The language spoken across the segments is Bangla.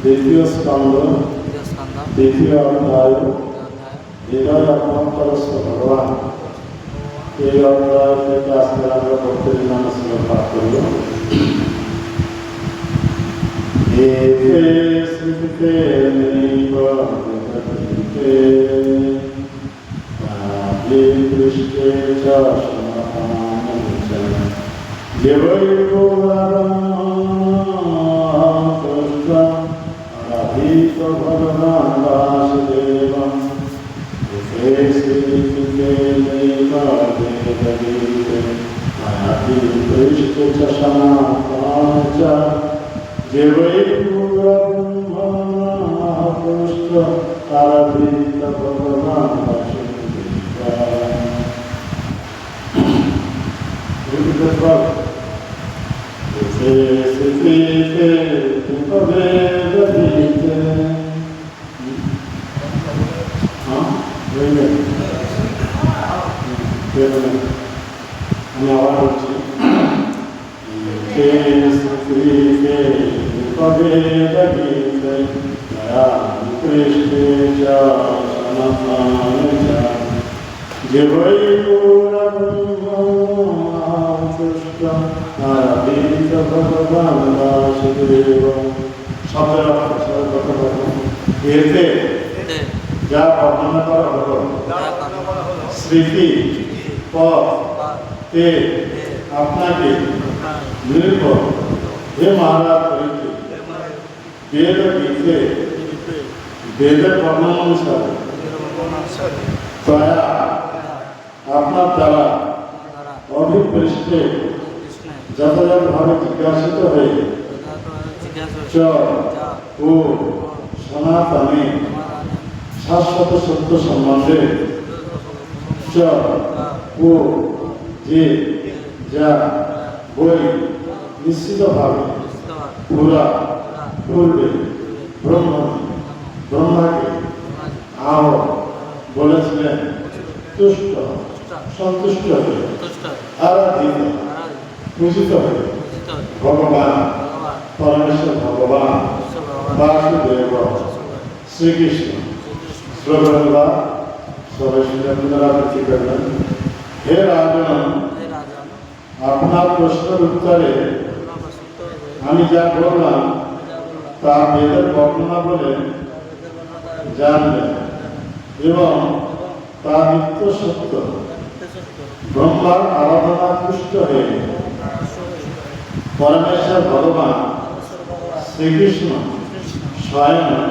দ্বিতীয় স্কন্ধ দ্বিতীয় অধ্যায় হৃদয় অভ্যন্তরস্থ ভগবান। এই অধ্যায় থেকে আজকে আমরা প্রত্যেক নামে শ্লোক পাঠ করব। এতে স্মৃতিতে নৈব জগতে পৃষ্ঠে চ সমাধানম চ জীবৈর্ভুবনম তুষ্টম আরাধিত ভগবান বাসুদেবম। এতে স্মৃতিতে নৈব জগতে পৃষ্ঠে চ সমাধানম চ জীবৈর্ভুবনম আরাধিত ভগবান আমি আবার বলছি এতে যা বর্ণনা করা হলো স্মৃতি পথ তে আপনাকে নির্ভর হে মহারাজ করেছে বেদ গীতে বেদের বর্ণনা অনুসারে দয়া আপনার দ্বারা অভিপৃষ্ঠে যথাযথভাবে জিজ্ঞাসিত হয়ে চ ও সনাতনে শাশ্বত সত্য সম্বন্ধে চ ও যে যা বই নিশ্চিতভাবে পুরা পূর্বে ব্রহ্মাকে আহ বলেছিলেন তুষ্ট সন্তুষ্ট হয়ে আরাধিত পূজিত হয়ে ভগবান পরমেশ্বর ভগবান বাসুদেব শ্রীকৃষ্ণ শ্রবণবা সবাই শুনে পুনরাবৃত্তি করবেন। হে রাজন, আপনার প্রশ্নের উত্তরে আমি যা বললাম তা বেদের বর্ণনা বলে জানবেন এবং তা নিত্য সত্য। ব্রহ্মার আরাধনা তুষ্ট হয়ে পরমেশ্বর ভগবান শ্রীকৃষ্ণ স্বয়ং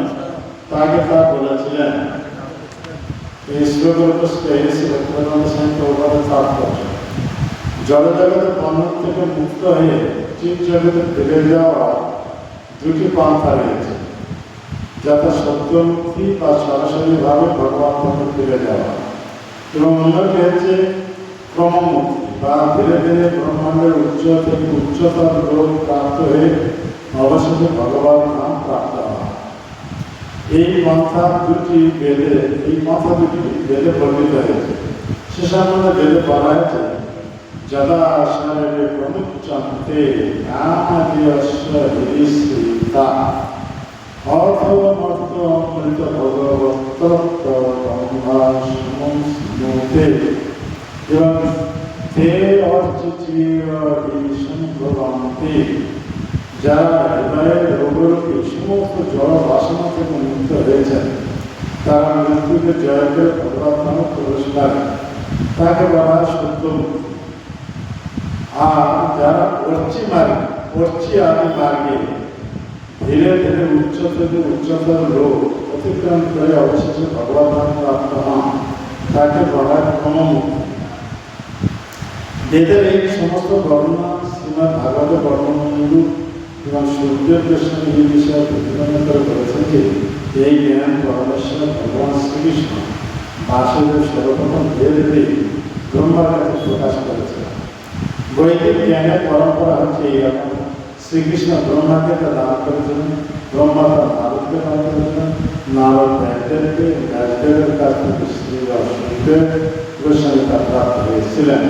তাকে তা বলেছিলেন। এই শ্লোকের তাৎপর্য জড়জগতের বন্ধন থেকে মুক্ত হয়ে চিৎ জগতে ফিরে যাওয়া দুটি পন্থা রয়েছে, যথা সত্যমুক্তি বা সরাসরিভাবে ভগবান পথে ফিরে যাওয়া, এবং অন্যটি হচ্ছে ক্রমমুক্তি বা ধীরে ধীরে ব্রহ্মাণ্ডের উচ্চ থেকে উচ্চতর লোক প্রাপ্ত হয়ে অবশেষে ভগবান নাম প্রাপ্ত হওয়া। এই পন্থা দুটি বেদে বর্ণিত হয়েছে। সে সম্বন্ধে বেদে বলা হয়েছে যদা শরীরে প্রমুচ্যন্তে নামদিয়স্বরিশ্রিতা অথমর্তমৃত ভগবত্তত্ত্বমুতে এবং তে অর্চিচিরভবন্তি। যারা হৃদয়ের রোগরূপী সমস্ত জড় বাসনা থেকে মুক্ত হয়েছেন তারা মৃত্যুকে জয় করে ভগবৎ প্রবেশ করেন, তাকে বলা হয় সত্যমুক্তি। আর যারা অর্চি আদি মার্গে ধীরে ধীরে উচ্চ থেকে উচ্চতর লোক অতিক্রম করে অবশেষে ভগবৎ প্রাপ্ত হন, তাকে বলা হয় ক্রমমুক্তি। বেদের এই সমস্ত বর্ণনা শ্রীমদ্ ভাগবত বর্ণনানুরূপ এবং সূর্যের কৃষ্ণ এই বিষয়ে প্রতিপাদন করে বলেছেন যে এই জ্ঞান পরমেশ্বর ভগবান শ্রীকৃষ্ণ বাসুদেব সর্বপ্রথম বেদে ব্রহ্মার কাছে প্রকাশ করেছিলেন। বৈদিক জ্ঞানের পরম্পরা হচ্ছে এইরকম। শ্রীকৃষ্ণ ব্রহ্মাকে তা দান করেছিলেন, ব্রহ্মা তার নারদকে দান করেছিলেন, নারদ ব্যাসদেবকে, ব্যাসদেবের কাছ থেকে শ্রী সুখদেব গোস্বামী তা প্রাপ্ত হয়েছিলেন।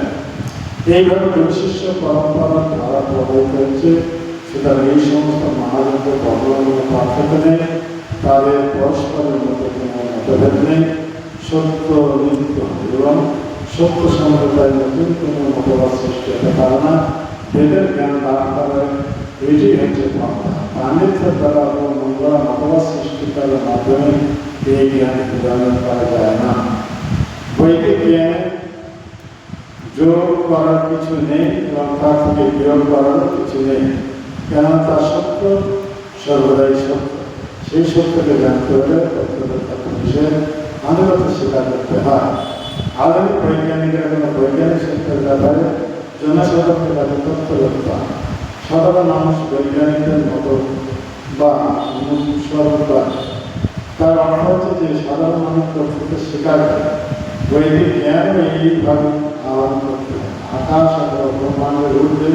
এইভাবে গুরুশিষ্য পরম্পরা ধারা প্রভাবিত হচ্ছে। সুতরাং এই সমস্ত মহাযজ্ঞ বর্ণনা পার্থক্য নেই। তাদের পরস্পরের মধ্যে কোনো মতভেদ নেই, সত্য নিহিত এবং সত্য সম্প্রদায় নতুন কোনো মতবাদ সৃষ্টি হতে পারে না। বেদের জ্ঞান লাভ করার এটি হচ্ছে ক্ষমতা। পাণ্ডিত্যের দ্বারা ও মঙ্গলা মতবাদ সৃষ্টি করার মাধ্যমে এই জ্ঞান প্রদান করা যায় না। বৈদিক জ্ঞানে যোগ করার কিছু নেই এবং তার থেকে বিয়োগ করারও কিছু নেই, কেননা তার সত্য সর্বদাই সত্য। সেই সত্যকে জানতে হলে বিষয়ে আনুগত্য স্বীকার করতে হয়। আধুনিক বৈজ্ঞানিকরা কোনো বৈজ্ঞানিক সত্যের ব্যাপারে জনসাধারণের কাছে তথ্য করতে হয়। সাধারণ মানুষ বৈজ্ঞানিকদের মতো বা অনুসরণ, তার অর্থ হচ্ছে যে সাধারণ মানুষ তথ্যকে স্বীকার করে। বৈদিক জ্ঞানও এইভাবে আহরণ করতে হয়। আকাশ এবং ব্রহ্মাণ্ডের ঊর্ধ্বে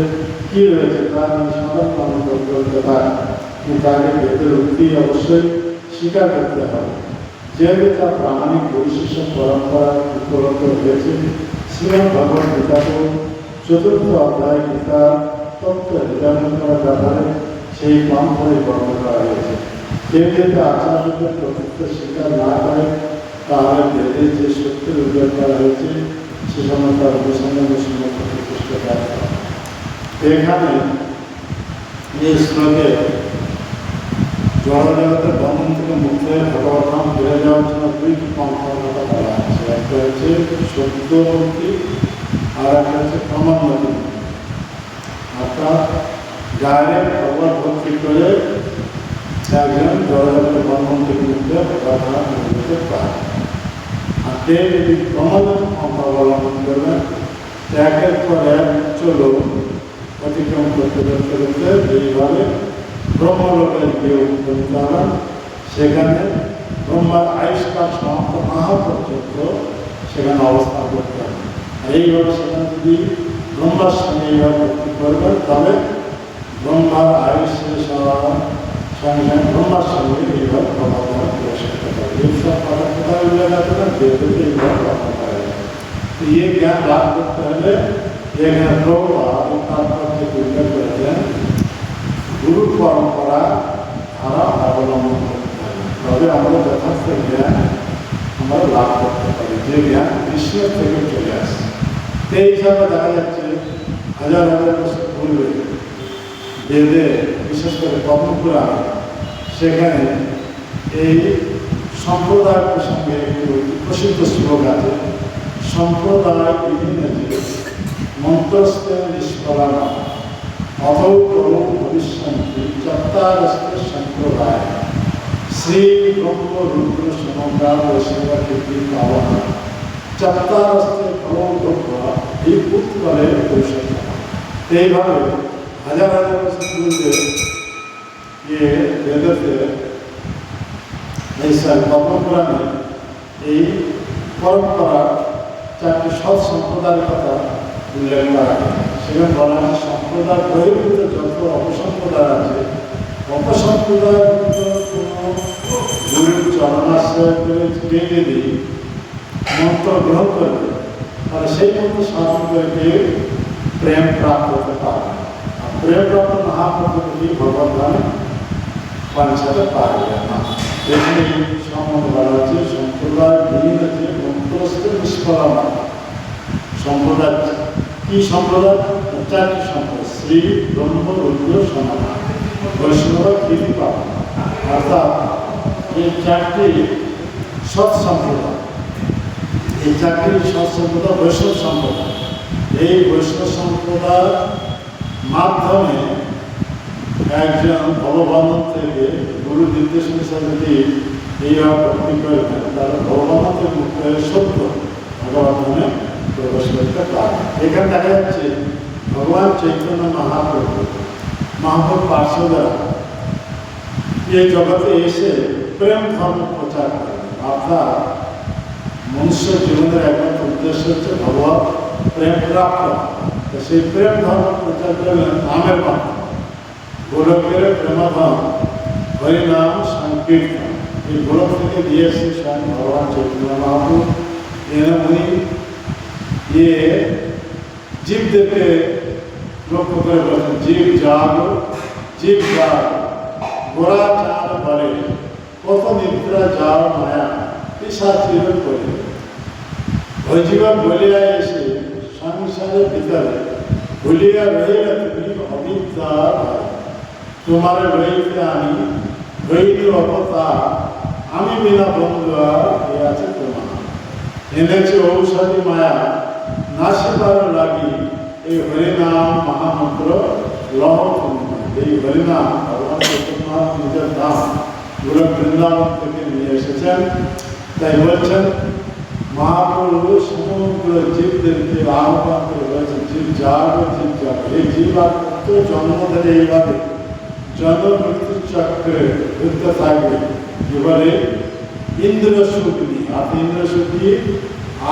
কি রয়েছে তা নিয়ে সাধারণ মানুষ তথ্য করতে পারে, কিন্তু আগে বেদের উক্তি অবশ্যই স্বীকার করতে হবে। যেহেতু তার প্রামাণিক বৈশিষ্ট্য পরম্পরা উপলব্ধ হয়েছে, শ্রীমদ্ ভগবদ্ গীতাকে চতুর্থ অধ্যায় গীতা তত্ত্ব নির্ধারণ করার ব্যাপারে সেই পন্থায় বর্ণনা করা হয়েছে। কেউ যদি আচার্যদের তথ্য স্বীকার না করে, তাহলে বেদের যে সত্যের উল্লেখ করা হয়েছে সে সময় তার অনুসন্ধানের সময় প্রতিষ্ঠিত করা। এখানে এই শ্লোকে জড়জগতের বন্ধন থেকে মুক্ত হয়ে ভগবত ধাম ফিরে যাওয়ার জন্য দুইটি পন্থার কথা বলা হচ্ছে। একটা হচ্ছে সত্যমুক্তি আর একটা হচ্ছে ক্রমোন্নতি। অর্থাৎ ডাইরেক্ট ভগবত ভক্তি করে একজন জড়জগতের বন্ধন থেকে মুক্ত হয়ে ভগবত ধাম ফিরে পায়। আর তে যদি ক্রমোন্নতি পন্থা অবলম্বন করবেন, একের পর এক চলো অতিক্রম করতে করতে করতে যেইভাবে ব্রহ্মলোকের কেউ উপনীত হন, সেখানে ব্রহ্মার আয়ুষ্কাল সমাপ্ত না হওয়া পর্যন্ত সেখানে অবস্থান করতে হবে। এইভাবে সেখানে যদি ব্রহ্মার সঙ্গে এইভাবে ভক্তি করবেন, তবে ব্রহ্মার আয়ুষ শেষ হওয়ার সঙ্গে সঙ্গে ব্রহ্মার সঙ্গে এইভাবে প্রভাব প্রবেশ করতে পারে। এইসব কথা কোথায় উল্লেখ আছে না, বেদকে এইভাবে রক্ষা করা যায়। তো এই জ্ঞান লাভ করতে হলে এখানে প্রভাব তারপর থেকে উল্লেখ করেছেন গুরু পরম্পরা ধারা অবলম্বন করতে হবে, তবে আমরা যথার্থ জ্ঞান আমরা লাভ করতে পারি, যে জ্ঞান কৃষ্ণের থেকে চলে আসে। সেই হিসাবে দেখা যাচ্ছে হাজার হাজার বছর পূর্বে বেদে, বিশেষ করে পদ্মপুরাণ, সেখানে এই সম্প্রদায় প্রসঙ্গে একটি প্রসিদ্ধ শ্লোক আছে। সম্প্রদায় বিভিন্ন মন্ত্রস্থে নিষ্ফলানা অথৌ প্রভু ভবিষ্যন্তি চত্বারস্তে সম্প্রদায় শ্রী ব্রহ্ম রুদ্র সমগ্র বৈষ্ণব কীর্তি পাবনা চত্বারস্তে ফলভোগ এই উৎকলে পরিষদ। এইভাবে হাজার হাজার বছর পূর্বে বেদতে এই পদ্মপুরাণে এই পরম্পরা চারটি সৎ সম্প্রদায়ের কথা উল্লেখ করা হয়। সেখানে বলা হয় সম্প্রদায় বহির্ভূত যত অপসম্প্রদায় আছে, অপসম্প্রদায় কোনো গুরুর চরণাশ্রয় করে পেয়ে দিই মন্ত্র গ্রহণ করবে, তাহলে সেই মন্ত্র সাধন করে কেউ প্রেম প্রাপ্ত হতে পারে। আর প্রেম প্রাপ্ত না পদ্ধতি ভগবত ধামে পৌঁছাতে পারবে না। এখানে সম্বন্ধে বলা হচ্ছে সম্প্রদায় বিভিন্ন যে মন্ত্রস্থ নিষ্ফলনা সম্প্রদায়। কি সম্প্রদায়? চারটি সম্প্রদায়: শ্রী ব্রহ্ম রুদ্র সনাতন বৈষ্ণব কীর্তি পাবন। অর্থাৎ এই চারটি সৎ সম্প্রদায়, এই চারটি সৎ সম্প্রদায় বৈষ্ণব সম্প্রদায়। এই বৈষ্ণব সম্প্রদায়ের মাধ্যমে একজন ভগবান থেকে গুরু নির্দেশ অনুসারে যদি এইভাবে ভক্তি করবেন, তাহলে ভগবান থেকে মুক্ত হয়ে সত্য ভগবান প্রবেশ করতে পারে। এখানে দেখা যাচ্ছে ভগবান চৈতন্য মহাপ্রভু পার্শ্বরা এই জগতে এসে প্রেম ধর্ম প্রচার করেন। অর্থাৎ মনুষ্য জীবনের একমাত্র উদ্দেশ্য হচ্ছে ভগবান প্রেম প্রাপ্ত। সেই প্রেম ধর্ম প্রচার করলেন নামের মাধ্যমে। গোলকের প্রেমধাম হরিনাম সংকীর্তন, এই গোলক থেকে দিয়েছে স্বয়ং ভগবান চৈতন্য মহাপ্রভু। উনি জীবদেরকে লক্ষ্য করে বলেছেন, জীব জাগ গোরা চাঁদ বলে কত নিদ্রা যাও মায়া পিশাচির করে ওই জীবন বলিয়া এসে সংসারের ভিতরে ভুলিয়া রহিলে তুমি অবিদ্যার তোমার রইতে আমি রইলি অবতার আমি বিনা বন্ধু আর এ আছে তোমার এনেছে ঔষধি মায়া নাশিবার লাগি এই হরিনাম মহামন্ত্র লহ এই হরিনাম ভগবান জগন্নাথ নিজের নাম পুরো বৃন্দাবন থেকে নিয়ে এসেছেন। তাই বলছেন মহাপ্রভু সমগ্র জীবদেরকে আহ্বান করে বলেছেন জীব জাগো জীব জাগো। এই জীব আর কত জন্ম ধরে এইভাবে জন্ম মৃত্যু চক্রে ঘুরতে থাকবে। এবারে ইন্দ্র সুখ নিয়ে আর ইন্দ্র সুখ নিয়ে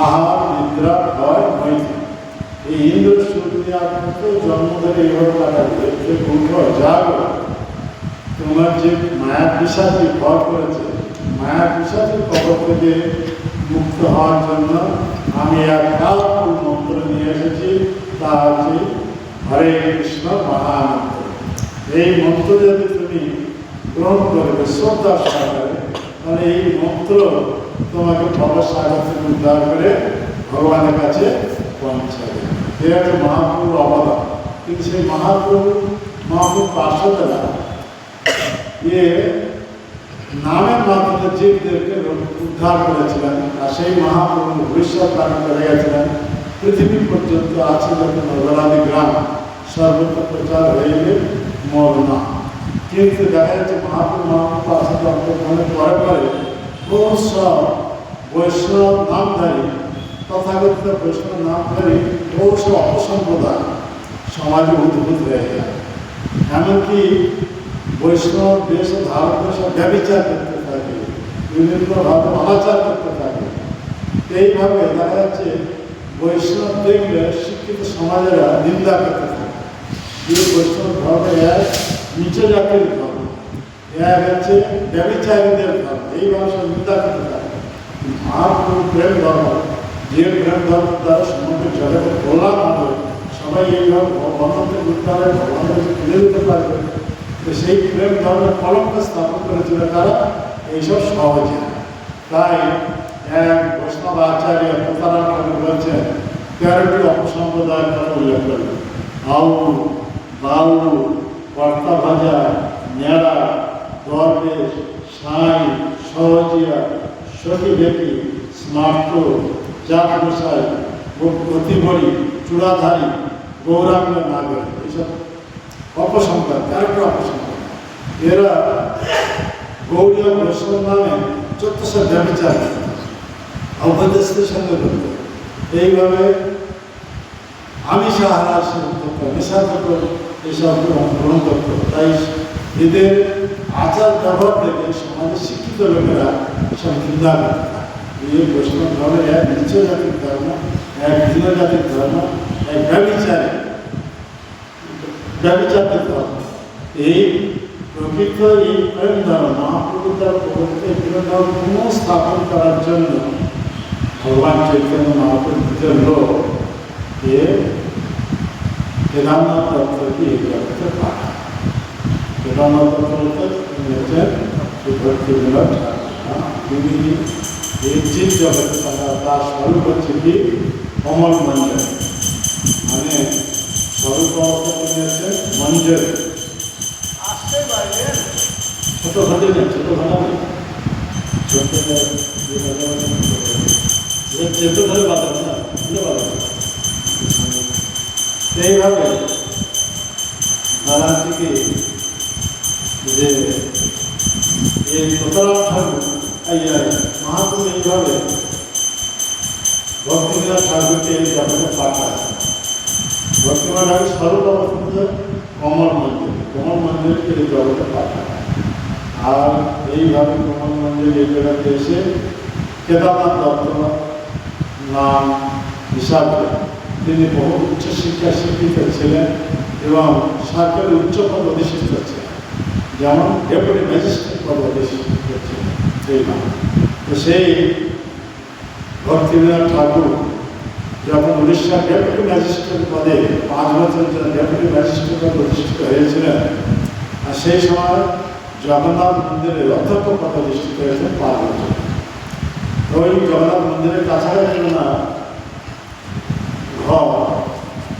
আহার নিদ্রা ভয় মৈত্রী এই ইন্দ্র সুখ নিয়ে আর কত জন্ম ধরে এইভাবে কাটাবে। উঠো জাগো, তোমার যে মায়া পিশাচি ভর করেছে মায়া পিশাচি কবর থেকে মুক্ত হওয়ার জন্য আমি এক পাওয়ারফুল মন্ত্র নিয়ে এসেছি, তা হচ্ছে হরে কৃষ্ণ মহামন্ত্র। এই মন্ত্র যদি তুমি গ্রহণ করবে শ্রদ্ধা সহকারে তাহলে এই মন্ত্র তোমাকে ভবসাগর থেকে উদ্ধার করে ভগবানের কাছে পৌঁছাবে। এটা হচ্ছে মহাপ্রভুর অবদান। কিন্তু সেই মহাপ্রভু পার্শ্বদেরা নামের মাধ্যমে জীবদেরকে উদ্ধার করেছিলেন। আর সেই মহাপ্রভু ভবিষ্যৎ দান করে গেছিলেন পৃথিবী পর্যন্ত আছে যত নগরাদি গ্রাম সর্বত্র প্রচার হয়ে গেলে মর না। কিন্তু দেখা যাচ্ছে মহাপ্রভু পার্শ্বদ অন্তর্ধানের পরে পরে বহু সব বৈষ্ণব নামধারী তথাকথিত বৈষ্ণব নামধারী বহু সব অপসম্প্রদায় সমাজে উদ্ভূত হয়ে যায়। এমনকি বৈষ্ণব দেশ ধারণ করে সব ব্যবচার করতে থাকে, বিভিন্নভাবে অনাচার করতে থাকে। এইভাবে দেখা যাচ্ছে বৈষ্ণব দেখলে শিক্ষিত সমাজেরা নিন্দা করতে থাকে যে বৈষ্ণব ধর্মে এক নিচ জাতির ধর্ম, এক হচ্ছে ব্যবচারীদের ধর্ম, এইভাবে সব নিন্দা করতে থাকে। মহাপ্রভু প্রেম ধর্ম, যে প্রেম ধর্ম দ্বারা সমগ্র জগতে কল্যাণ হবে, সবাই এইভাবে ভগবানকে উদ্ধারে ভগবানকে তুলে দিতে পারবে। তো সেই প্রেম ধর্মের কলঙ্ক স্থাপন করেছিল তারা এইসব সহজে। তাই এক বৈষ্ণব আচার্য প্রতারণ করে বলছেন 13টি অপসম্প্রদায়ের কথা উল্লেখ করলেন। আউল, বাউল, কর্তা ভাজা, নেড়া, দরবেশ, সাঁই, সহজিয়া, সখী বেটি, স্মার্ট, চাপ মশাই, প্রতিমরি, চূড়াধারী, গৌরাঙ্গ নাগর, এইসব অপসংখ্যা 13টি অপসংখ্যা। এরা গৌরীয় বৈষ্ণব নামে 1400 ব্যবচার অপদেশদের সঙ্গে করত। এইভাবে আমিষ আহার সেবন করত, নেশাদ্রব্য এইসব গ্রহণ করত। তাই এদের আচার ব্যবহার থেকে সমাজের শিক্ষিত লোকেরা সব নিন্দা করতে থাকে। এই বৈষ্ণব ধর্মের এক নিচ জাতির ধর্ম, এক ভিন্ন জাতির ধর্ম, এক ব্যবচারের ধর্ম। এই প্রকৃত এই প্রেম ধর্ম মহাপ্রভু তার প্রকৃত প্রেম ধর্ম পুনঃস্থাপন করার জন্য ভগবান চৈতন্য মহাপ্রভুদের লোক এ কেদারনাথ দত্তকে এই জগতে পাঠায়। কেদারনাথ দত্ত হচ্ছেন ভক্তিবিনোদ ঠাকুর। তিনি এই জীব জগতে তার স্বরূপ হচ্ছে কি কমল মঞ্জরি, মানে স্বরূপ অবস্থা তিনি হচ্ছেন মঞ্জরি। ছোট ঘটে নেই, ছোট ঘটা নেই, ছোট ধরে বাঁধাবে না, বুঝতে পারবে। এইভাবে নারায়ণ থেকে যে এই প্রতারণ ঠাকুর মহাপ্রভু এইভাবে ভক্তিবিনোদ ঠাকুরকে এই জগতে পাঠায়। ভক্তিবিনোদ ঠাকুর স্বরূপ অবস্থিত কমল মন্দিরকে এই জগতে পাঠায়। আর এইভাবে কমল মন্দির এই জায়গাতে এসে কেদারনাথ দত্ত নাম হিসাবে তিনি বহু উচ্চশিক্ষা শিক্ষিত ছিলেন এবং সরকারের উচ্চ পদ অধিষ্ঠিত ছিলেন, যেমন ডেপুটি ম্যাজিস্ট্রেট পদ অধিষ্ঠিত ছিলেন সেই নাম। তো সেই ভক্তিবিনোদ ঠাকুর যখন উড়িষ্যার ডেপুটি ম্যাজিস্ট্রেট পদে 5 বছর ডেপুটি ম্যাজিস্ট্রেট পদে অধিষ্ঠিত হয়েছিলেন, আর সেই সময় জগন্নাথ মন্দিরে অধ্যক্ষ পদ অধিষ্ঠিত হয়েছেন 5 বছর। তো ওই জগন্নাথ মন্দিরের কাছাকাছি না ঘর,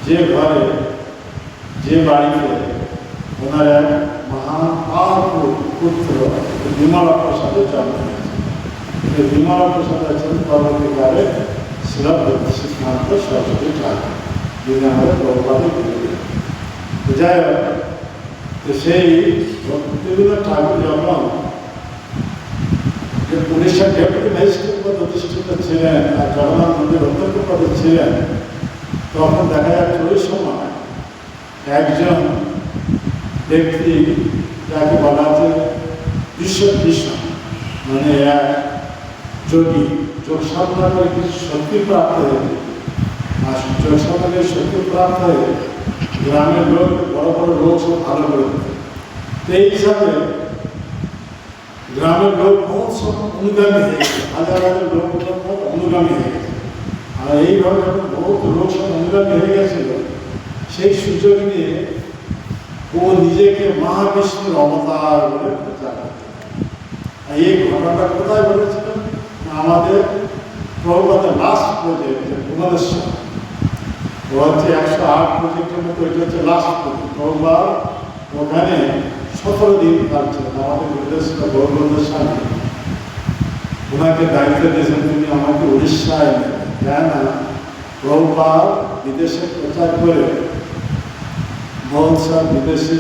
যে ঘরে যে বাড়িতে ওনার এক মহান পাওয়ারফুল পুত্র বিমলা প্রসাদের জন্ম হয়েছে। বিমলা প্রসাদ আছেন পরবর্তীকালে শিল সিদ্ধান্ত সরস্বতী ঠাকুর, যিনি আমাদের প্রভুপাদের গুরুদেব। যাই হোক, সেই ভক্তিবিনোদ ঠাকুর যখন উড়িষ্যার ডেপুটি ম্যাজিস্ট্রেট পদে অধিষ্ঠিত ছিলেন আর জগন্নাথ মন্দির অধ্যক্ষ পদে ছিলেন, তখন দেখা যাচ্ছে ওই সময় একজন ব্যক্তি, যাকে বলা আছে বিশ্বকৃষ্ণ, মানে এক যোগী, যোগ সাধনা করে কিছু শক্তি প্রাপ্ত হয়েছে। আর যোগ সাধনা শক্তি প্রাপ্ত হয়ে গ্রামের লোক বড় বড় রোগ সব ভালো করে দিত। তো এই হিসাবে গ্রামের লোক বহুত সব অনুগামী হয়ে গেছে, হাজার হাজার লোক অনুগামী হয়ে গেছে। আর এইভাবে যখন বহুত লোক সব অনুগামী হয়ে গেছিল, সেই সুযোগ নিয়ে ও নিজেকে মহাবিষ্ণুর অবতার বলে প্রচার করতে। এই ঘটনাটা কোথায় বলেছিলেন? আমাদের প্রভুপাদের লাস্ট প্রজেক্ট ভুবনেশ্বর, ও হচ্ছে 108 প্রজেক্টের মতো, এটা হচ্ছে লাস্ট প্রজেক্ট। প্রভুপাদ ওখানে 17 দিন থাকছিলেন। আমাদের গুরুদেব গৌরবন্দের স্বামী ওনাকে দায়িত্ব দিয়েছেন, তুমি আমাকে উড়িষ্যায় নেবে। কেন না প্রভুপাদ বিদেশে প্রচার করে বহুত সব বিদেশি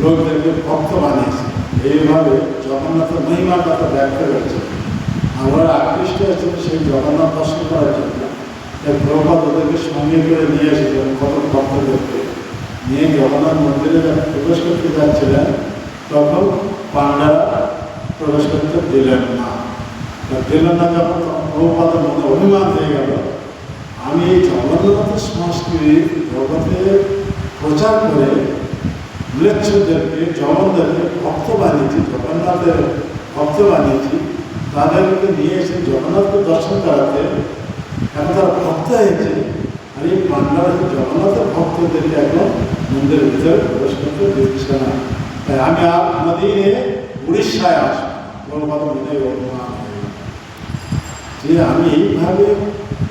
লোকদেরকে ভক্ত বানিয়েছে। এইভাবে জগন্নাথের মহিমার কথা ব্যাখ্যা করেছে। আমরা আকৃষ্ট হয়েছিল সেই জগন্নাথ দর্শন করার জন্য। তাই প্রভুপাদ ওদেরকে সঙ্গে করে নিয়ে এসেছিলেন, কত ভক্তদেরকে নিয়ে জগন্নাথ মন্দিরে যখন প্রবেশ করতে যাচ্ছিলেন, তখন পাণ্ডারা প্রবেশ করতে দিলেন না। যখন প্রভুপাদের মনে অভিমান হয়ে গেল, আমি এই জগন্নাথের সংস্কৃতি জগতে প্রচার করে ম্লেচ্ছদেরকে, জগন্নাথদেরকে ভক্ত বানিয়েছি, জগন্নাথের ভক্ত বানিয়েছি, তাদেরকে নিয়ে এসে জগন্নাথকে দর্শন করাতে এখন তারা ভক্ত হয়েছে। আর এই পাণ্ডারা জগন্নাথের ভক্তদেরকে এখন মন্দিরের ভিতরে প্রবেশ করতে দিচ্ছে না। তাই আমি আর কোনোদিনে উড়িষ্যায় আসবো, প্রভুপাদ মনে অভিমান যে আমি এইভাবে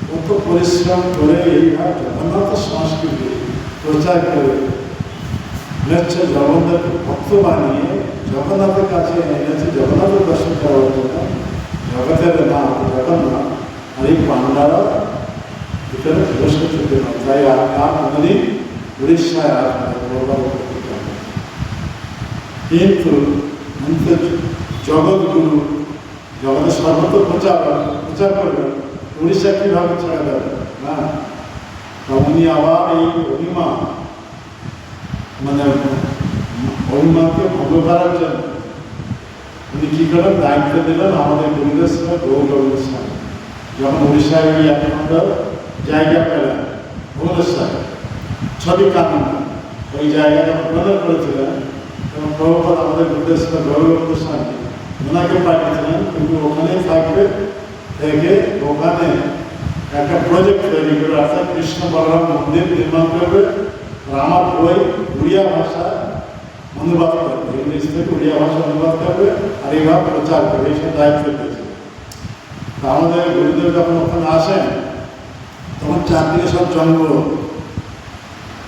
কত পরিশ্রম করে এইভাবে জগন্নাথের সংস্কৃতি প্রচার করে ম্লেচ্ছ জগন্নাথকে ভক্ত বানিয়ে জগন্নাথের কাছে এনেছে, জগন্নাথের দর্শন করার জন্য। জগতের নাম জগন্নাথ, আর এই পাণ্ডারা ভিতরে প্রবেশ করতে না। তাই আর কোনোদিন উড়িষ্যায় কিন্তু জগৎগুরু, জগতের সর্বত্র প্রচার করবেন, উড়িষ্যা কীভাবে ছেড়ে দেবে না? উনি আবার এই অভিমানকে ভঙ্গ করার জন্য উনি কী করেন, দায়িত্ব দিলেন আমাদের গুরুদেব ছিলেন গৌরবন্দের স্বামী। যখন উড়িষ্যায় উনি একটা জায়গা পেলেন ভুবনেশ্বর ছবি কানন, ওই জায়গা যখন প্রদান করেছিলেন, তখন প্রভুপাদ আমাদের গুরুদেব ছিলেন গৌরবন্দের স্বামী, ওনাকে পাঠিয়েছিলেন কিন্তু ওখানেই থাকবে, থেকে ওখানে একটা প্রজেক্ট তৈরি করে, অর্থাৎ কৃষ্ণ বলরাম মন্দির নির্মাণ করবে। আর আমার বই উড়িয়া ভাষা অনুবাদ করবে, ইংলিশ থেকে উড়িয়া ভাষা অনুবাদ করবে, আর এইভাবে প্রচার করবে। এইসব দায়িত্ব দিয়েছে। আমাদের গুরুদেব যখন ওখানে আসেন, তখন চারদিকে সব জঙ্গল,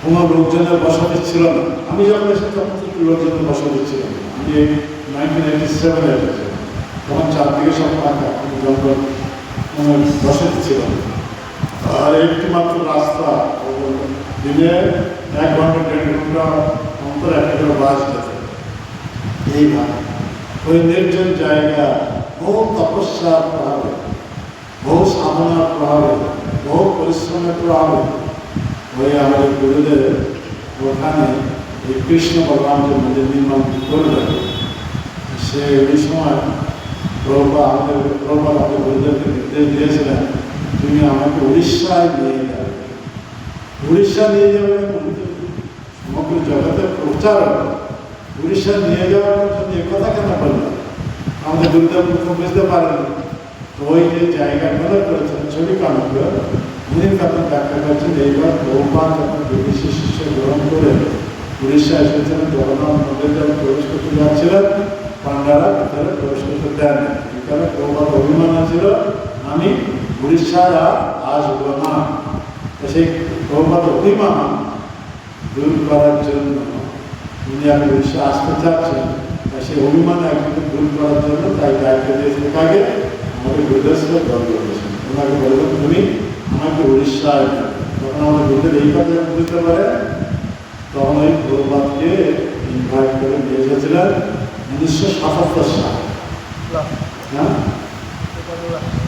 কোনো লোকজনের বসতি ছিল না। আমি যখন এসে তখন লোকজনের বসতি ছিল না। আমি 1987 এসেছিলাম, তখন চারদিকে সব ফাঁকা, জঙ্গল, কোনো বসতি ছিল না। আর একটি মাত্র রাস্তা, দিনে 1 ঘন্টা 1.5 ঘন্টা অন্তর একটা করে বাস যেত। এইভাবে ওই নির্জন জায়গা বহু তপস্যার প্রভাবে, বহু সাধনার প্রভাবে, বহু পরিশ্রমের প্রভাবে ওই আমাদের গুরুদেব ওখানে এই কৃষ্ণ বলরাম যে মন্দির নির্মাণ করবে, সে ওই সময় প্রভুপাদ আমাদের গুরুদেবকে নির্দেশ দিয়েছিলেন, তুমি আমাকে উড়িষ্যায় নিয়ে যাবে। উড়িষ্যা নিয়ে যাবে, সমগ্র জগতের প্রচার উড়িষ্যা নিয়ে যাওয়ার জন্য একথা কেন বললেন? আমাদের গুরুদেব প্রথম বুঝতে পারেন। তো ওই যে জায়গা প্রদান করেছেন ছবি কানন্দ, উনি তখন ব্যাখ্যা করছেন, এইবার প্রভুপাদ যখন বিদেশি শিষ্য গ্রহণ করে উড়িষ্যা এসেছিলেন, জগন্নাথ মন্দিরে যখন প্রবেশ করতে যাচ্ছিলেন পান্ডারা ভিতরে প্রবেশ করতে দেন। এখানে প্রভাত অভিমান ছিল আমি উড়িষ্যায় আর আসবো না। সেই প্রভাত অভিমান দূর করার জন্য উনি আমি উড়িষ্যা আসতে চাচ্ছেন, সেই অভিমান একদিকে দূর করার জন্য তাই দায়িত্ব দিয়েছে কাকে, আমাদের গুরুদেবকে দল করেছেন। ওনাকে বলবেন তুমি আমাকে উড়িষ্যায়, তখন আমাদের গুরুদেব এই কথা বুঝতে পারে, তখন ওই প্রভাতকে ইনভাইট করে নিয়ে এসেছিলেন 1977 সালে। হ্যাঁ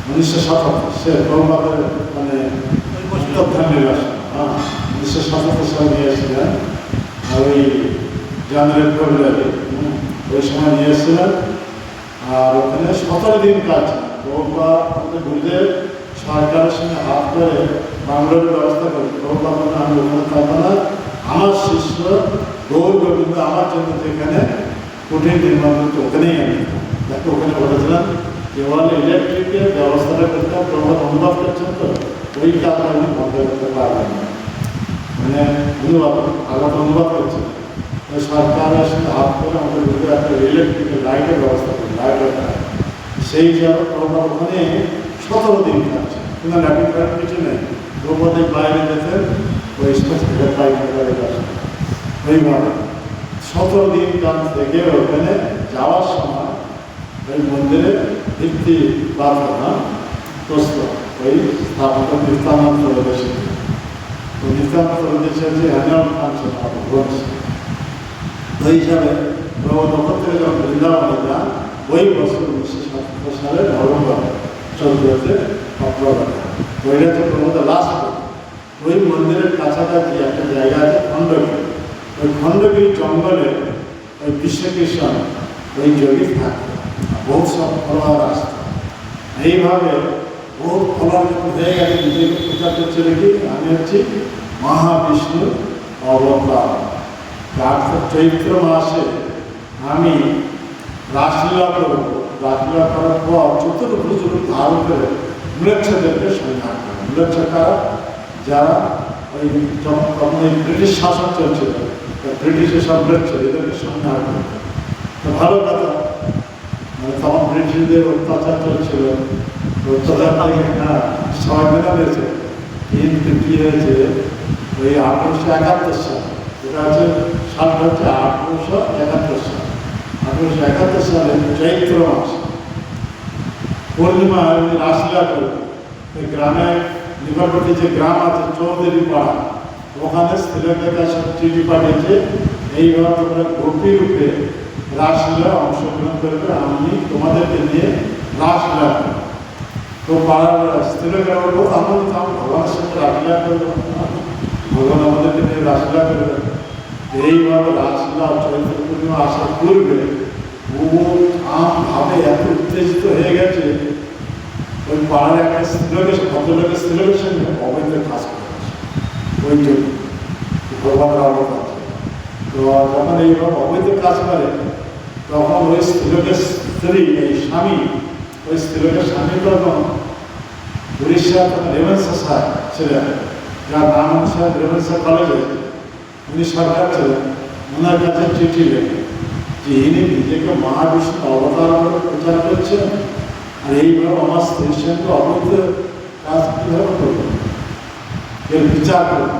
1977 সে প্রভাতের মানে নির্বাসন, হ্যাঁ 1977 সালে নিয়ে এসেছিলেন। আর ওই জানুয়ারি ফেব্রুয়ারি ওই সময় নিয়ে এসেছিলেন। আর ওখানে 17 দিন কাজ প্রভুপাদ আমাদের গুরুদেব সরকারের সঙ্গে হাত করে বাংলার ব্যবস্থা করি। প্রভুপাদ আমি ওখানে থাকবো না, আমার শিষ্য গৌর গোবিন্দ আমার জন্য যেখানে কঠিন নির্মাণ করতে ওখানেই আমি যাকে ওখানে বলেছিলাম কেবল ইলেকট্রিকের ব্যবস্থাটা করতে প্রভাব অনুভব করছেন, তো ওই কাজটা উনি বন্ধ করতে পারবেন না, মানে অনুবাদ আলাদা অনুবাদ করছেন। ওই সরকারের সঙ্গে হাত করে আমাদের বুঝে একটা ইলেকট্রিকের লাইটের ব্যবস্থা করি, লাইটের সেই হিসাবে প্রভাব ওখানে 17 দিন থাকছে, কিন্তু ল্যাটিন ফ্যাটিন কিছু নেই। প্রভাতের বাইরে যেতে ওই ওইভাবে 17 দিন কাল থেকে ওখানে যাওয়ার সময় ওই মন্দিরে ভিত্তি প্রার্থনা প্রস্তুত ওই স্থাপত্য নিত্যানন্দ প্রদেশে, তো নিত্যানন্দ প্রদেশে যে অ্যানুয়াল ফাংশন ওই হিসাবে প্রবর্তক থেকে যখন বৃন্দাবনে যান ওই বছর 1977 সালের নভেম্বর 14 অক্টোবর, ওইটা হচ্ছে প্রবর্তক লাস্ট। ওই মন্দিরের কাছাকাছি একটা জায়গা আছে খণ্ডগিরি, ওই খণ্ডগিরি জঙ্গলে ওই বিশ্বকৃষ্ণ ওই যোগী থাকতো, বহু সব ফলোয়ার আসতো। এইভাবে বহু ফলোয়ার হয়ে গেছে, নিজেকে প্রচার করছে কি আমি হচ্ছি মহাবিষ্ণু অবতার। চৈত্র মাসে আমি রাসলীলা করব, রাসলীলা করার পর চতুর্ভুজ রূপ ধারণ করে মৃচ্ছদেরকে সংহার করে। মৃচ্ছকারা যারা ওই তখন ওই ব্রিটিশ শাসন চলছিল, ব্রিটিশের সব মৃচ্ছ এদেরকে সংহার করে। তো ভালো কথা, মানে তখন ব্রিটিশদের অত্যাচার চলছিল, অত্যাচার হ্যাঁ সবাই মেনে নিয়েছে। কিন্তু কী হয়েছে ওই 1871 সাল, এটা হচ্ছে সালটা হচ্ছে 1871 সাল। 1871 সালে চৈত্র মাস পূর্ণিমা উনি রাসলীলা করবেন। ওই গ্রামের নিকটবর্তী যে গ্রাম আছে চৌধুরী পাড়া, ওখানে স্ত্রীদের কাছে চিঠি পাঠিয়েছে এইভাবে তোমরা গোপী রূপে রাসলীলা অংশগ্রহণ করবে, আমি তোমাদেরকে নিয়ে রাসলীলা করব। তো পাড়ার স্ত্রীরা বলবো আমি ভগবানের সাথে রাসলীলা করবো, ভগবান আমাদেরকে নিয়ে রাসলীলা করবে। এইভাবে রাসলীলা চৈত্র পূর্ণিমা আসার পূর্বে ও ভাবে এত উত্তেজিত হয়ে গেছে, ওই পাড়ার একটা স্ত্রীলোকের ভদ্রলোকের স্ত্রীলোকের সঙ্গে অবৈধ কাজ করে ওই জন্য ভগবানের অবতার। তো যখন এইভাবে অবৈধ কাজ করে তখন ওই স্ত্রীলোকের স্ত্রী এই স্বামী, ওই স্ত্রীলোকের স্বামী তখন উড়িষ্যা রেভেন্সা স্যার ছিলেন, যার নাম হচ্ছে রেভেন্সা কলেজে উনি সরকার ছিলেন। ওনার কাছে চিঠি লেখে যে ইনি নিজেকে মহাবিষ্ণু অবতার করে প্রচার করছেন, আর এইভাবে আমার স্ত্রীর সঙ্গে অবৈধ কাজ কীভাবে করবে, এর বিচার করবে।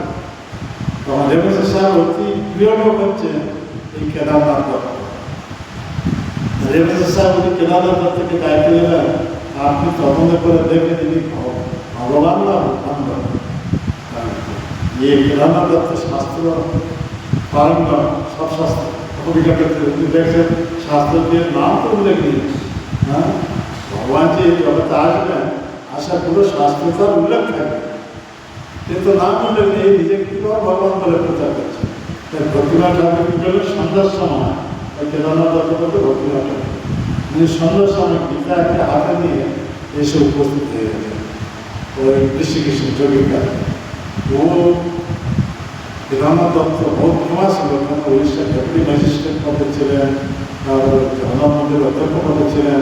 তখন রেভেন্সা সাহেব অতি প্রিয় লোক হচ্ছে এই কেদারনাথ দত্ত। রেভেন্সা সাহেব উনি কেদারনাথ দত্তকে দায়িত্ব দিলেন, আপনি তদন্ত করে দেখবেন তিনি ভগবান না ভগবান। এই কেদারনাথ দত্ত শাস্ত্র পারঙ্গম, সব শাস্ত্র কবিতা করতে দেখছেন, শাস্ত্রদের নাম তো উল্লেখ নেই। হ্যাঁ ভগবান যে জগতে আসবেন, আশা পুরো শাস্ত্র তার উল্লেখ থাকে, কিন্তু নাম উল্লেখ নেই, নিজেকে কীভাবে ভগবান বলে প্রচার করছে। তাই ভক্তিনাথ ঠাকুর কী করলেন সন্ধ্যার সময়, ওই কেদারনাথ দত্ত বলতে ভক্তিনাথ ঠাকুর উনি সন্ধ্যার সময় গীতা একটা হাতে নিয়ে এসে উপস্থিত হয়ে গেছেন ওই ঋষিকৃষ্ণ যোগীকা। ও কেদারনাথ দত্ত বহুত ফেমাস ছিল, ওখানে উড়িষ্যার ডেপুটি ম্যাজিস্ট্রেট পদে ছিলেন, তারপরে জগন্নাথ মন্দিরের অধ্যক্ষ পদে ছিলেন।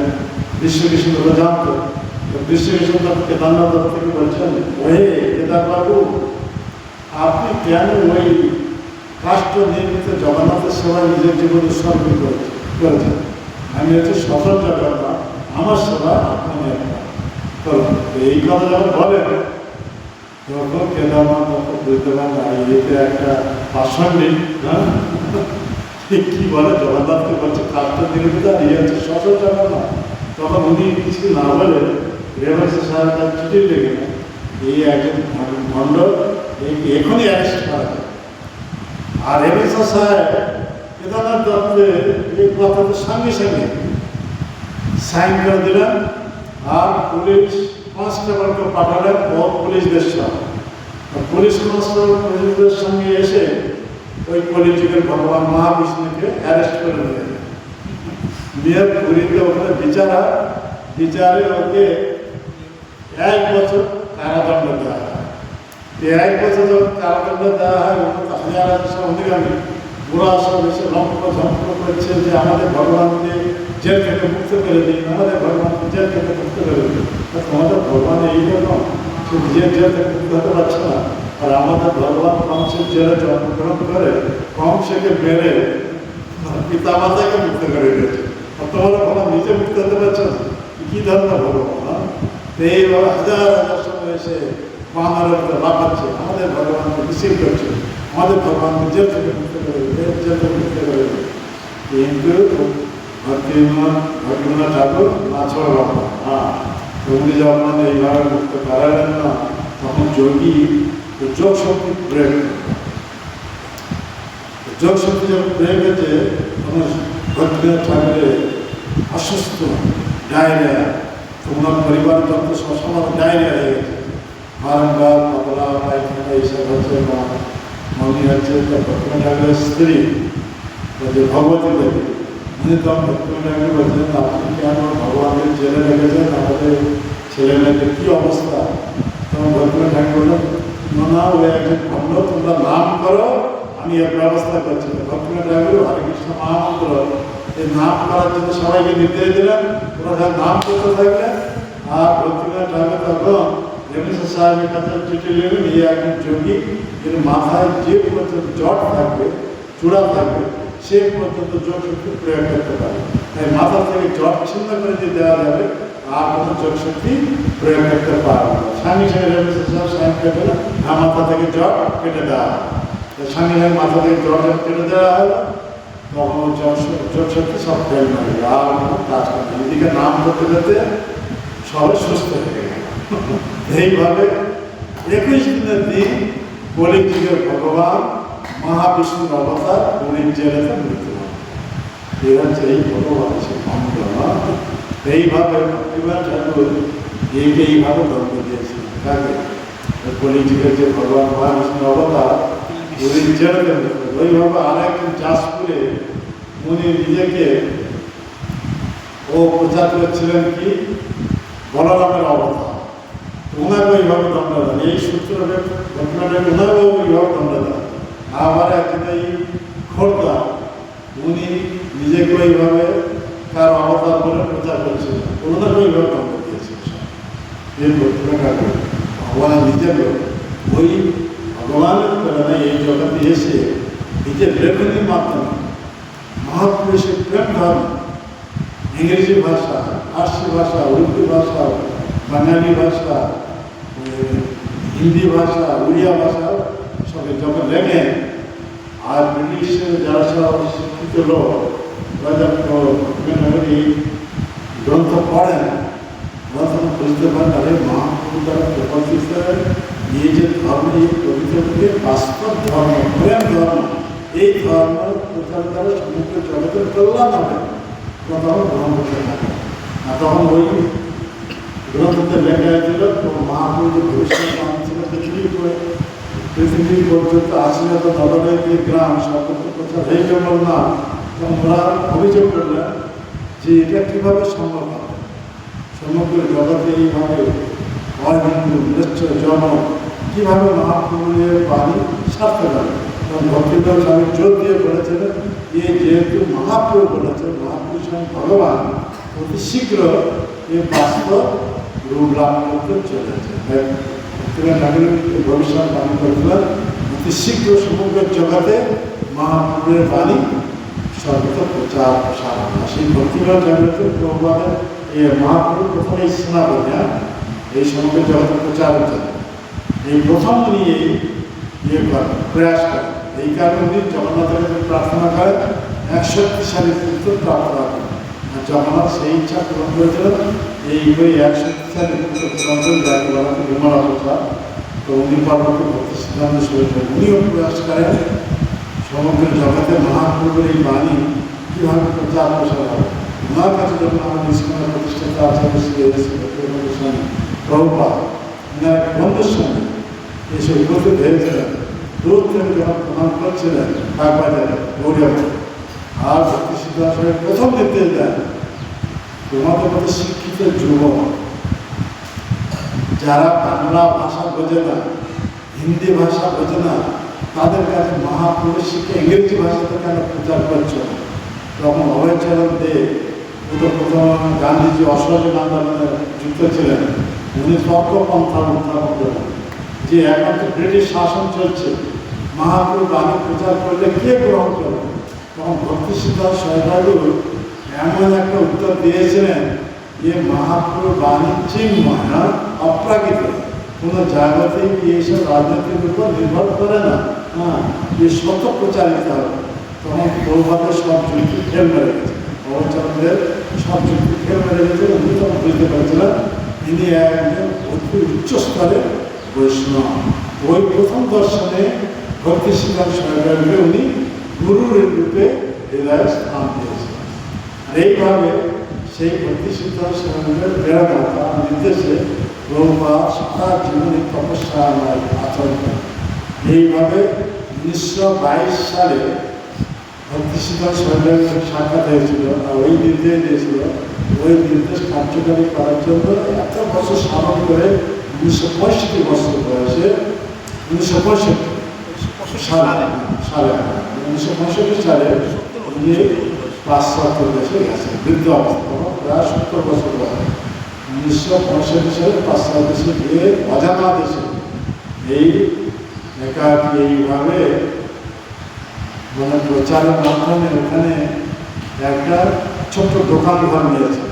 বিশ্বকৃষ্ণ জানত, বিশ্বকৃষ্ণ দত্ত কেদারনাথ দত্তকে বলছেন, ওহে কেদারবাবু আপনি কেন ওই কাষ্ঠ নির্মিত জগন্নাথের সেবায় নিজের জীবন উৎসর্গ করেছেন। আমি হচ্ছে সফল জগন্নাথ, আমার সেবা আপনার এই কথা যখন বলেন তখন কেদারনাথ তখন বুঝতে পারেন এতে একটা প্রাসঙ্গিক, হ্যাঁ কি বলে জগন্নাথকে বলছে কাষ্ঠ নির্মিত আর ইয়ে হচ্ছে সফল জগন্নাথ। তখন উনি কিছু না বলে রেভান্সা সাহেব তার চিঠি লেগে এই একজন ভণ্ড এখনই অ্যারেস্ট করা যায়। আর রেভান্সা সাহেব কেদারনাথ দত্তের এই কথাটা সঙ্গে সঙ্গে সাইন করে দিলেন আর পুলিশ কনস্টেবলকে পাঠালেন ও পুলিশদের সঙ্গে। পুলিশ কনস্টেবল পুলিশদের সঙ্গে এসে ওই কলিযুগের ভগবান মহাবিষ্ণুকে অ্যারেস্ট করে নিয়ে পুরীতে ওখানে বিচারে ওকে 1 বছর কারাদণ্ড দেওয়া হয়। 1 বছর যখন কারাদণ্ড দেওয়া হয় হাজার হাজার অধিকারী বুড়া সব এসে লক্ষ্য ঝম্প করছে যে আমাদের ভগবানকে জেল থেকে মুক্ত করে দিন, আমাদের ভগবানকে জেল থেকে মুক্ত করে দিন। তোমাদের ভগবান এইরকম সে নিজের জেল থেকে মুক্ত হতে পারছে না, আর আমাদের ভগবান কংসের জেলে জন্মগ্রহণ করে কংসকে মেরে পিতা মাতাকে মুক্ত করে দিয়েছে। তোমরা ভগবান নিজে মুক্ত হতে পারছো না, কি ধরনের ভগবান? এইভাবে হাজার হাজার সময় এসে বাংলার উপরে লাফাচ্ছে, আমাদের ভগবানকে রিসিভ করছে, আমাদের ভগবানকে জেল থেকে মুক্ত করে জেল থেকে মুক্ত করে। কিন্তু ভক্তিবিনোদ ঠাকুর নাছড় বাবা, হ্যাঁ উনি যখন এইভাবে মুক্ত করালেন না তখন যোগী যোগ শক্তি প্রয়োগ, যোগ শক্তি যখন প্রয়োগ হয়েছে তখন ভক্তিবিনোদ ঠাকুরের অসুস্থ ডায়রিয়া, তোমার পরিবার যত সবসময় ডায়রিয়া হয়ে গেছে, বারংবার পাতলা পায়খানা এইসব হচ্ছে। মনে হচ্ছে ভক্তিবিনোদ ঠাকুরের স্ত্রী যে ভগবতী দেবী, উনি তখন ভক্তিবিনোদ ঠাকুর বলছেন আপনি কেন ভগবানের জেলে রেখেছেন, আমাদের ছেলে মেয়েদের কী অবস্থা? তখন ভক্তিবিনোদ ঠাকুর বললেন না ওই একজন ভণ্ড, তোমরা নাম করো, আমি এর ব্যবস্থা করছি। ভক্তিবিনোদ ঠাকুর হরে কৃষ্ণ মহামন্ত্র এই নাম করার জন্য সবাইকে নির্দেশ দিলেন, ওরা নাম করতে থাকলেন। আর ভক্তিবিনোদ ঠাকুর তখন রেভান্সা সাহেবের কাছে চিঠি লিখলেন এই একজন যোগী কিন্তু মাথায় যে পর্যন্ত জট থাকবে, চূড়া থাকবে, সে পর্যন্ত যোগ শক্তি প্রয়োগ করতে পারে। তাই মাথা থেকে জট ছিন্ন করে দিয়ে দেওয়া যাবে, আর কোনো যোগ শক্তি প্রয়োগ করতে পারবে না। সঙ্গে সঙ্গে রেভান্সা সাহেব সাইন কেটে মাথা থেকে জট কেটে দেওয়া হয়। সঙ্গে সঙ্গে মাথা থেকে জট কেটে দেওয়া হলো, তখন যোগ শক্তি সব ফেল হয়ে গেল, আর কোনো কাজ করবে। এদিকে নাম করতে করতে সবাই সুস্থ হয়ে গেল। এইভাবে 21 দিনের দিন কলিযুগের ভগবান মহাবিষ্ণুর অবতার পুরীর জেলেতে মৃত্যুবরণ। এরা হচ্ছে এই ভগবান সে ভণ্ড। এইভাবে ভক্তিবিনোদ ঠাকুর একে এইভাবে দণ্ড দিয়েছিলেন কাকে? কলিযুগের যে ভগবান মহাবিষ্ণুর অবতার পুরীর জেলেতে মৃত্যু। ওইভাবে আরেকজন যাজপুরে উনি নিজেকে প্রচার করছিলেন কি বলরামের অবতার, ওনাকে ওইভাবে দণ্ড দেন। এই সূত্রটা ঘটনাটা ওনাকেও ওইভাবে দণ্ড দেন। আবার একজন এই খোর্দা উনি নিজেকে ওইভাবে তার অবতার বলে প্রচার করেছিলেন, ওনাকে ওইভাবে দণ্ড দিয়েছিলেন। এই ঘটনাটা ভগবানের নিজের ওই ভগবানের প্রেরণায় এই জগতে এসে নিজের লেখনের মাধ্যমে মহাপুরুষের প্রেম ধর্ম, ইংরেজি ভাষা, ফার্সি ভাষা, উর্দু ভাষা, বাঙালি ভাষা, হিন্দি ভাষা, উড়িয়া ভাষা সবে যখন লেখেন, আর ব্রিটিশের যারা সব শিক্ষিত লোক এই গ্রন্থ পড়েন, গ্রন্থ বুঝতে পারেন তাহলে মহাপুরুষ দ্বারা প্রকল্পিত এই যে ধর্ম, এই পবিত্রকে বাস্তব ধর্ম, প্রেম ধর্ম, এই ধর্মের প্রচার দ্বারা সমগ্র জগতের কল্যাণ হবে, তখন গ্রহণ করতে থাকে। আর তখন ওই গ্রন্থতে লেখা হয়েছিল মহাপুরুষ ভবিষ্যৎ মানুষ ছিল পৃথিবী পর্যন্ত 80 নগরের যে গ্রাম সর্বত্র প্রচার হয়ে গেল না, তখন ওরা অভিযোগ করলেন যে এটা কীভাবে সম্ভব হবে, সমগ্র জগতে এইভাবে অহিন্দু নিশ্চয় জন কীভাবে মহাপুরুষের বাণী সার্থক হবে। এবং ভক্তিবিনোদ স্বামী জোর দিয়ে বলেছিলেন যে যেহেতু মহাপুরুষ বলেছেন, মহাপুরুষ ভগবান অতি শীঘ্র এই বাস্তব রূপ লাভ করতে চলেছে। ভক্তিবিনোদ ঠাকুর ভবিষ্যৎ বাণী করেছিলেন অতি শীঘ্র সমগ্র জগতে মহাপ্রভুর বাণী সর্বত প্রচার প্রসার হবে। সেই ভক্তিভাব জাগ্রত প্রভুপাদের মহাপ্রভু প্রথমে স্নাপন এই সমগ্র জগতে প্রচার হচ্ছে। এই প্রথম নিয়ে প্রয়াস করেন। এই কারণে জগন্নাথের প্রার্থনা করেন 1 শক্তিশালী পুত্র প্রাপ্ত হবে। আর জগন্নাথ সেই ইচ্ছা পূরণ করেছিলেন। এই 1 শক্তিশালী পুত্র পূরণ করে যাকে বলা হয় বিমল অবতার। তো উনি পরবর্তী ভক্তি সিদ্ধান্ত শুরু উনিও প্রয়াস করেন সমগ্র জগতে মহাপ্রভুর এই বাণী কীভাবে প্রচার প্রসার হবে। ওনার কাছে যখন আমাদের ইস্কনের প্রতিষ্ঠাতা আচার্য প্রভুপাদ ওনার বন্ধুর সঙ্গে এসে উপস্থিত হয়েছিলেন, দূর থেকে যখন প্রণাম করছিলেন বাগবাজারে গৌরিয়া আর ভক্তি সিদ্ধান্ত প্রথম নির্দেশ দেন, তোমাদের মতো শিক্ষিত যুবক যারা বাংলা ভাষা বোঝে না, হিন্দি ভাষা বোঝে না, তাদের কাছে মহাপুরুষ শিক্ষা ইংরেজি ভাষাতে কেন প্রচার করছো? তখন অভয়চরণ দে প্রথম গান্ধীজি অসহযোগ আন্দোলনে যুক্ত ছিলেন। উনি তর্কপন্থা উত্থাপন করেন যে এখন তো ব্রিটিশ শাসন চলছে, মহাপুরুষ বাণী প্রচার করলে কে গ্রহণ করবে? তখন ভক্তি সিদ্ধান্ত সরকারগুলো এমন একটা উত্তর দিয়েছিলেন যে মহাপুরুষ বাণী চিন্ময় না অপ্রাকৃত, কোনো জাগতিক এইসব রাজনীতির উপর নির্ভর করে না। যে শত প্রচারিত হবে। তখন প্রভাবের সব যুক্তি ফেল মেরে গেছে, অবচরণদের সব যুক্তি ফেল মেরে গেছে। উনি তখন বুঝতে পারছিলেন তিনি একজন অতি উচ্চ স্তরের বৈষ্ণব। ওই প্রথম দর্শনে ভক্তি সিদ্ধান্ত সরকারকে উনি গুরুর রূপে হৃদয়ে স্থান দিয়েছিলেন। আর এইভাবে সেই ভক্তি সিদ্ধান্ত সরকারের প্রেরণা তার নির্দেশে প্রভুপাদ সারা জীবনে তপস্যা আচরণ করেন। এইভাবে 1922 সালে ভক্তি সিদ্ধান্ত সরকারের সাক্ষাৎ হয়েছিল। আর ওই নির্দেশ দিয়েছিল, ওই নির্দেশ কার্যকারী করার জন্য এত বছর স্মরণ করে 1965 বছর বয়সে 1965 সালে উনি পাশ্চাত্য দেশে গেছেন বৃদ্ধ অবস্থা, প্রায় 70 বছর বয়স। 1965 সালে পাশ্চাত্য দেশে গিয়ে অজানা দেশে এই একাকি এইভাবে মানে প্রচারের মাধ্যমে ওখানে একটা ছোট্ট দোকান ঘর নিয়েছে।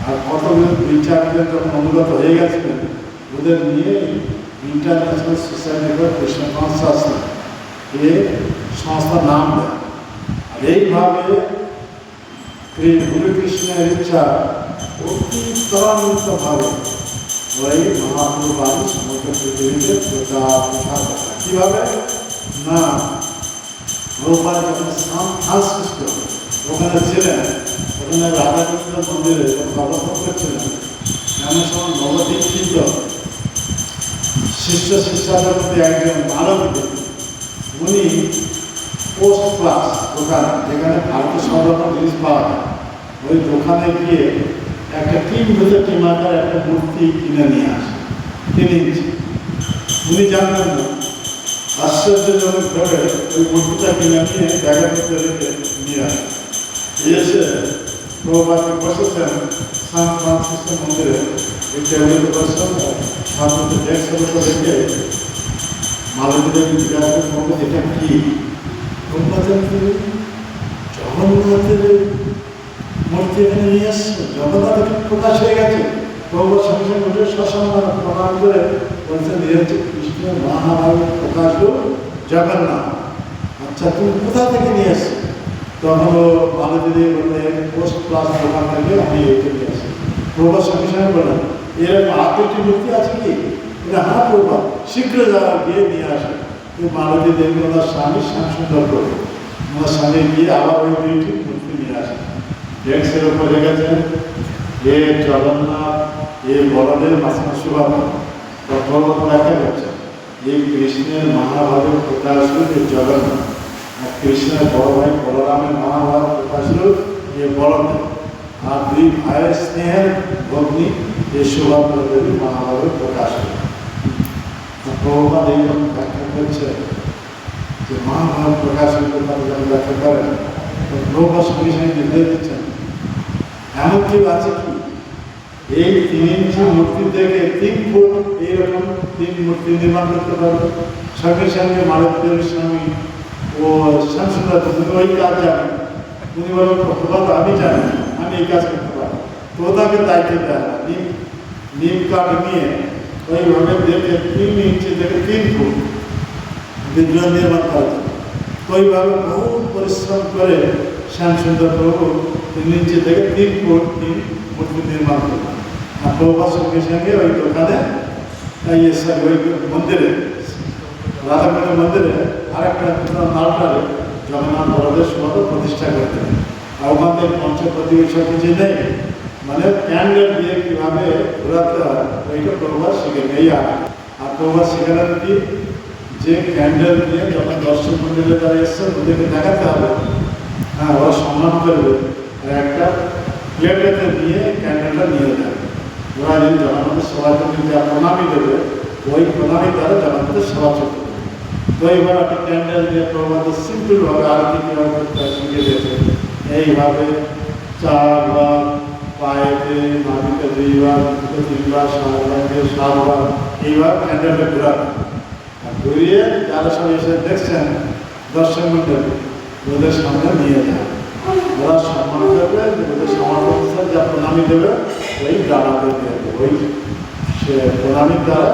আর কতগুলো বিচারকদের যখন অনুগত হয়ে গেছিলেন, ওদের নিয়ে international society for Krishna consciousness এ সংস্থার নাম দেয়। আর এইভাবে গুরু কৃষ্ণের ইচ্ছা অতি ত্বরান্বিতভাবে ওই মহাপ্রভু বাণী সমগ্র পৃথিবীতে প্রচার প্রসার করা। কীভাবে না, প্রভুপাদ যখন সংশ্লিষ্ট ওখানে ছিলেন, ওখানে রাধাকৃষ্ণ মন্দিরে অবস্থান করছিলেন, এমন সময় নবদীক্ষিত শিষ্য শিষ্যাদের মধ্যে একজন মানব ব্যক্তি, উনি পোস্ট ক্লাস দোকান যেখানে ভারতীয় সব রকম জিনিস পাওয়া যায়, ওই দোকানে গিয়ে একটা টিম আকার একটা মূর্তি কিনে নিয়ে আসে 3 ইঞ্চি। উনি জানতেন না, আশ্চর্যজনক ভাবে ওই মূর্তিটা কিনে নিয়ে ব্যাগের মধ্যে রেখে নিয়ে আসে। এসে প্রভুপাদকে বসেছেন সান ফ্রান্সিসকো মন্দিরে, ওই টেবিলে বসেছেন, সামনে ডেস্কের উপর রেখে মালতীদের জিজ্ঞাসা করবো এটা কি? প্রভুপাদের জগন্নাথের মূর্তি এখানে নিয়ে আসছে, জগন্নাথ প্রকাশ হয়ে গেছে। প্রভুপাদ সঙ্গে সঙ্গে উঠে সসম্মান প্রণাম করে বলছেন এ হচ্ছে কৃষ্ণের মহাভারত প্রকাশ জগন্নাথ। আচ্ছা তুমি কোথা থেকে নিয়ে আসছো? তখন ও মালতীদি বললেন পোস্ট ক্লাস দোকান থেকে আমি এইটা নিয়ে আসি। প্রভুপাদ সঙ্গে সঙ্গে বললেন এরকম আর 2টি মূর্তি আছে কি? হ্যাঁ প্রভুপাদ, শীঘ্র যাওয়া গিয়ে নিয়ে আসে। মালতী দেবী ওনার স্বামী শ্যামসুন্দর করে ওনার স্বামী গিয়ে আবার ওই 2টি মূর্তি নিয়ে আসে, ডেস্কের উপর রেখেছেন। এ জগন্নাথ, এ বড়দের মাঝখানে শুভাব প্রভুপাদ দেখা যাচ্ছে এই কৃষ্ণের মহাভারত প্রকাশ রূপ জগন্নাথ, আর কৃষ্ণের বড় ভাই বলরামের মহাভারত প্রকাশ রূপ এ বড়দেব, আর 2 ভাইয়ের স্নেহের ভগ্নী এই শুভাব্রত দেবী মহাভারত প্রকাশ রূপ। প্রভুপাদ এইরকম ব্যাখ্যা করছে যে মহাভারত প্রকাশ রূপে তাদের ব্যাখ্যা করেন। প্রভুপাদ সঙ্গে সঙ্গে নির্দেশ দিচ্ছেন এমন কেউ আছে কি এই 3 ইঞ্চি মূর্তি থেকে 3 ফুট এইরকম 3 মূর্তি নির্মাণ করতে পারবে। সঙ্গে সঙ্গে মানবদেবের স্বামী ও শামসুল্লাহ তুমি ওই কাজ জানেন, উনি বলেন প্রথমত আমি জানি, আমি এই কাজ করতে পারি। তো তাকে দায়িত্ব দেয় নিম কাঠ নিয়ে ওইভাবে দেখে 3 ইঞ্চি থেকে 3 ফুট বিগ্রহ নির্মাণ করা যায়। ওইভাবে বহু পরিশ্রম করে শ্যামসুন্দর প্রভু 3 ইঞ্চি থেকে 3 ফুট মূর্তি নির্মাণ করলেন। আর প্রভুর সঙ্গে সঙ্গে ওই দোকানে ওই মন্দিরে রাধাকান্ত মন্দিরে আরেকটা নালটারে জগন্নাথ বলদেব সুভদ্রা প্রতিষ্ঠা করতেন। আর ওখান থেকে পঞ্চপতি ওইসব কিছু নেই, মানে ক্যান্ডেল দিয়ে কীভাবে ঘোরাতে হয় ওইটা প্রভুর শিখে নেই। আর প্রভুর শেখানোর কি যে ক্যান্ডেল দিয়ে যখন দর্শক মন্দিরে তারা এসছে ওদেরকে দেখাতে হবে, হ্যাঁ ওরা সম্মান করবে। আর একটা প্লেটেতে নিয়ে ক্যান্ডেলটা নিয়ে যাবে, ওরা যদি জগন্নাথের সেবাকে যদি প্রণামী দেবে ওই প্রণামী দ্বারা জগন্নাথের সেবা চলতে দেবে। তো এইবার একটা ক্যান্ডেল দিয়ে প্রভুদের সিম্পলভাবে আরতি কীভাবে করতে হয় শিখে দিয়েছে। এইভাবে 4 বার পায়েতে, মাটিতে 2 বার, 3 বার, 7 বার এইভাবে ক্যান্ডেলটা ঘোরাবে। আর ঘুরিয়ে যারা সব এসে দেখছেন দর্শক মন্ডলী ওদের সামনে নিয়ে যায়, ওরা সম্মান দেবে, ওদের সমাজ যা প্রণামী দেবে ওই দাঁড়াতে দেবে, ওই সে প্রণামীর দ্বারা